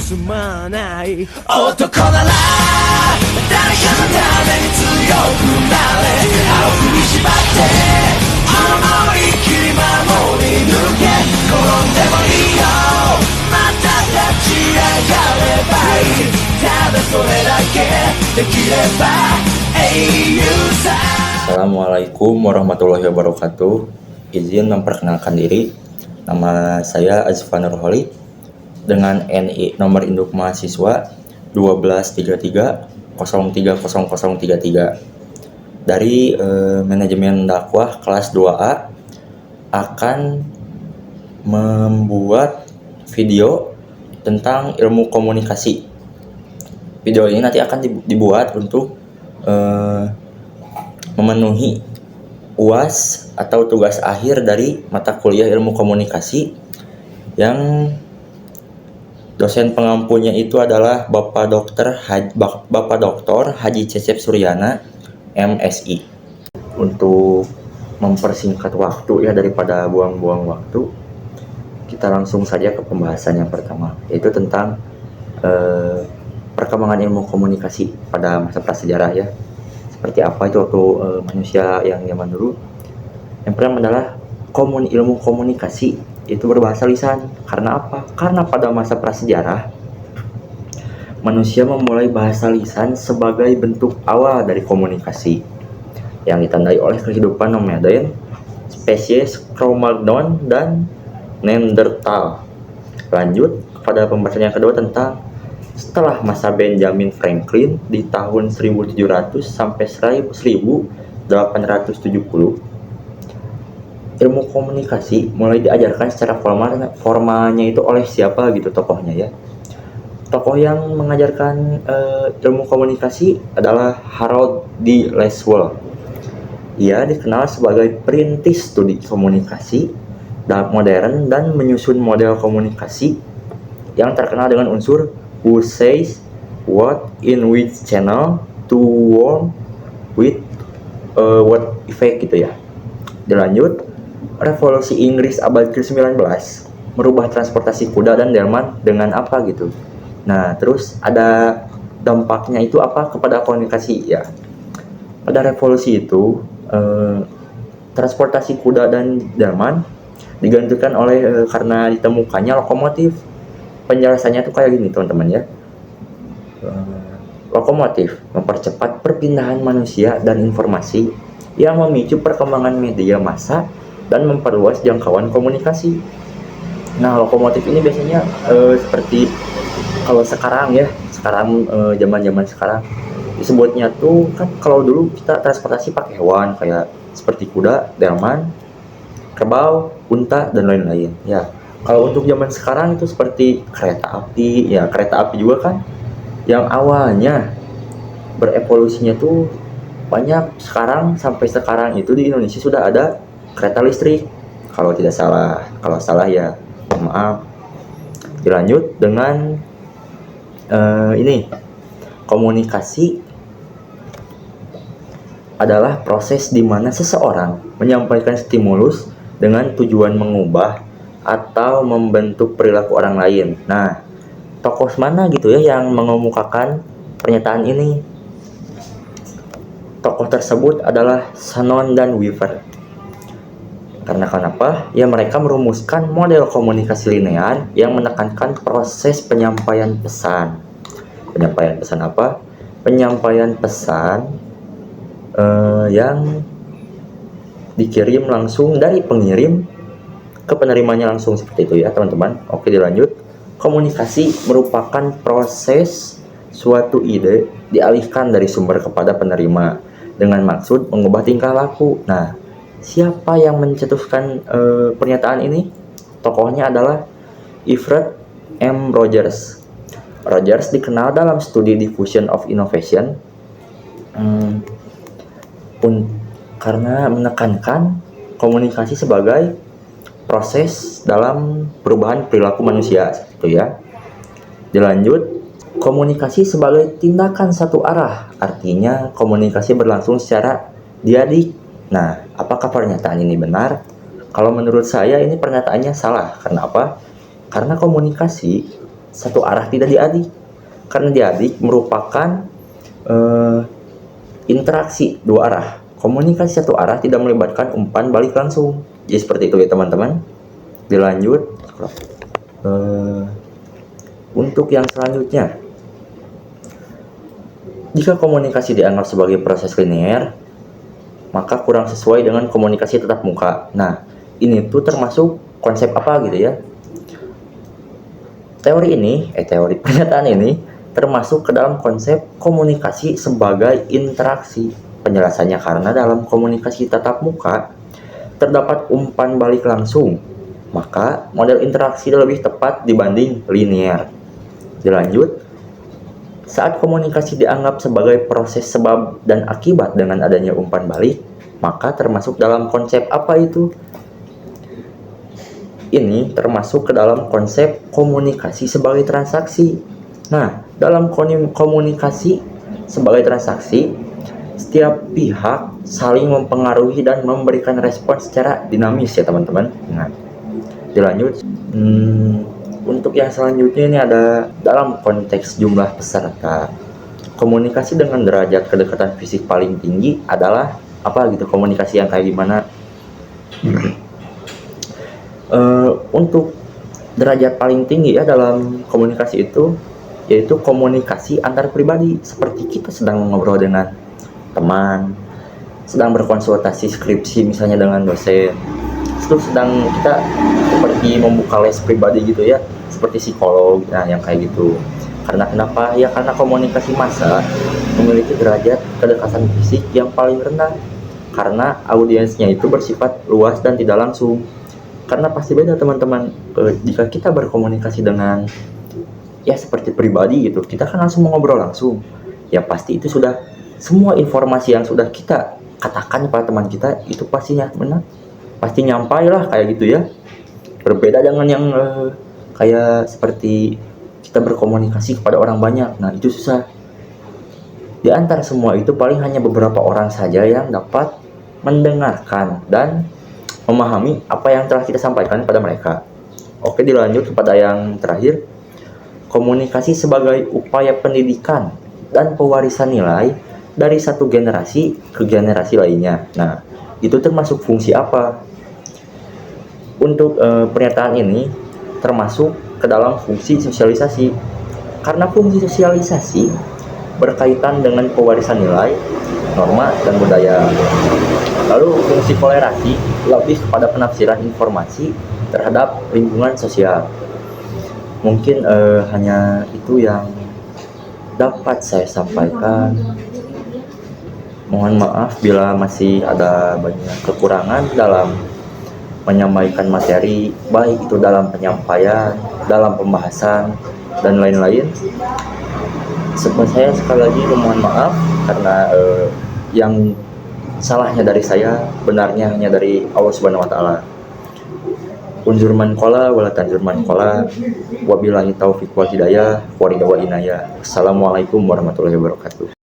進まない男なら誰かのために強くなれ歯を踏みしばって思いっきり守り抜け転んでもいいよまた立ち上がればいいただそれだけできれば英雄さ。 Assalamualaikum warahmatullahi wabarakatuh. Izin memperkenalkan diri. Nama saya Azfan Nurholik dengan NI nomor induk mahasiswa 1233030033 dari manajemen dakwah kelas 2A akan membuat video tentang ilmu komunikasi. Video ini nanti akan dibuat untuk memenuhi UAS atau tugas akhir dari mata kuliah ilmu komunikasi yang dosen pengampunya itu adalah Bapak Dr. Haji Cecep Suryana MSI. Untuk mempersingkat waktu ya daripada buang-buang waktu, kita langsung saja ke pembahasan yang pertama, yaitu tentang perkembangan ilmu komunikasi pada masa prasejarah ya. Seperti apa itu waktu manusia yang zaman dulu. Yang pertama adalah ilmu komunikasi itu berbahasa lisan. Karena apa? Karena pada masa prasejarah manusia memulai bahasa lisan sebagai bentuk awal dari komunikasi yang ditandai oleh kehidupan nomaden spesies Cro-Magnon dan Neanderthal. Lanjut pada pembahasan yang kedua tentang setelah masa Benjamin Franklin di tahun 1700 sampai 1870, ilmu komunikasi mulai diajarkan secara formalnya itu oleh siapa gitu tokohnya ya. Tokoh yang mengajarkan ilmu komunikasi adalah Harold D. Laswell. Ia dikenal sebagai perintis studi komunikasi modern dan menyusun model komunikasi yang terkenal dengan unsur who says what in which channel to warm with what effect gitu ya. Dilanjut, revolusi Inggris abad ke-19 merubah transportasi kuda dan delman dengan apa gitu. Nah, terus ada dampaknya itu apa kepada komunikasi ya. Pada revolusi itu transportasi kuda dan delman digantikan oleh karena ditemukannya lokomotif. Penjelasannya tuh kayak gini teman-teman ya. Lokomotif mempercepat perpindahan manusia dan informasi yang memicu perkembangan media massa dan memperluas jangkauan komunikasi. Nah, lokomotif ini biasanya seperti kalau sekarang ya, zaman-zaman sekarang disebutnya tuh kan kalau dulu kita transportasi pakai hewan kayak seperti kuda, delman, kerbau, unta dan lain-lain ya. Kalau untuk zaman sekarang itu seperti kereta api, ya kereta api juga kan yang awalnya berevolusinya tuh banyak, sampai sekarang itu di Indonesia sudah ada kereta listrik kalau tidak salah. Kalau salah ya maaf. Dilanjut dengan ini, komunikasi adalah proses di mana seseorang menyampaikan stimulus dengan tujuan mengubah atau membentuk perilaku orang lain. Nah, tokoh mana gitu ya yang mengemukakan pernyataan ini? Tokoh tersebut adalah Shannon dan Weaver. Karena kenapa? Ya mereka merumuskan model komunikasi linear yang menekankan proses penyampaian pesan. Penyampaian pesan apa? Penyampaian pesan yang dikirim langsung dari pengirim ke penerimanya langsung, seperti itu ya teman-teman. Oke, dilanjut. Komunikasi merupakan proses suatu ide dialihkan dari sumber kepada penerima dengan maksud mengubah tingkah laku. Nah, siapa yang mencetuskan pernyataan ini? Tokohnya adalah Everett M. Rogers. Rogers dikenal dalam studi diffusion of innovation karena menekankan komunikasi sebagai proses dalam perubahan perilaku manusia, gitu ya. Dilanjut, komunikasi sebagai tindakan satu arah, artinya komunikasi berlangsung secara diadik. Nah, apakah pernyataan ini benar? Kalau menurut saya ini pernyataannya salah. Karena apa? Karena komunikasi satu arah tidak diadik. Karena diadik merupakan interaksi dua arah. Komunikasi satu arah tidak melibatkan umpan balik langsung. Jadi seperti itu ya teman-teman. Dilanjut. Untuk yang selanjutnya, jika komunikasi dianggap sebagai proses linear, maka kurang sesuai dengan komunikasi tatap muka. Nah, ini tuh termasuk konsep apa gitu ya? Teori pernyataan ini termasuk ke dalam konsep komunikasi sebagai interaksi. Penjelasannya karena dalam komunikasi tatap muka terdapat umpan balik langsung, maka model interaksi lebih tepat dibanding linear. Dilanjut, saat komunikasi dianggap sebagai proses sebab dan akibat dengan adanya umpan balik, maka termasuk dalam konsep apa itu? Ini termasuk ke dalam konsep komunikasi sebagai transaksi. Nah, dalam komunikasi sebagai transaksi, setiap pihak saling mempengaruhi dan memberikan respon secara dinamis ya teman-teman. Nah, dilanjut. Untuk yang selanjutnya ini ada dalam konteks jumlah peserta. Komunikasi dengan derajat kedekatan fisik paling tinggi adalah apa gitu? Komunikasi yang kayak gimana? Untuk derajat paling tinggi ya dalam komunikasi itu yaitu komunikasi antar pribadi, seperti kita sedang ngobrol dengan teman, sedang berkonsultasi skripsi misalnya dengan dosen, itu sedang kita seperti membuka les pribadi gitu ya, seperti psikolog. Nah, yang kayak gitu. Karena kenapa? Ya karena komunikasi massa memiliki derajat kedekatan fisik yang paling rendah, karena audiensnya itu bersifat luas dan tidak langsung. Karena pasti beda teman-teman, jika kita berkomunikasi dengan ya seperti pribadi gitu, kita kan langsung ngobrol langsung, ya pasti itu sudah semua informasi yang sudah kita katakan pada teman kita itu pastinya benar, pasti nyampai lah kayak gitu ya. Berbeda dengan yang kayak seperti kita berkomunikasi kepada orang banyak, nah itu susah. Di antara semua itu paling hanya beberapa orang saja yang dapat mendengarkan dan memahami apa yang telah kita sampaikan pada mereka. Oke, dilanjut kepada yang terakhir. Komunikasi sebagai upaya pendidikan dan pewarisan nilai dari satu generasi ke generasi lainnya. Nah, itu termasuk fungsi apa? Untuk pernyataan ini termasuk ke dalam fungsi sosialisasi. Karena fungsi sosialisasi berkaitan dengan pewarisan nilai, norma, dan budaya. Lalu fungsi kolerasi lebih kepada penafsiran informasi terhadap lingkungan sosial. Mungkin hanya itu yang dapat saya sampaikan. Mohon maaf bila masih ada banyak kekurangan dalam menyampaikan materi, baik itu dalam penyampaian, dalam pembahasan, dan lain-lain. Saya sekali lagi mohon maaf karena yang salahnya dari saya, benarnya hanya dari Allah Subhanahu wa taala. Unzur man qala wala tanzur man qala. Wabillahi taufiq wal hidayah wa ridha wa inayah. Assalamualaikum warahmatullahi wabarakatuh.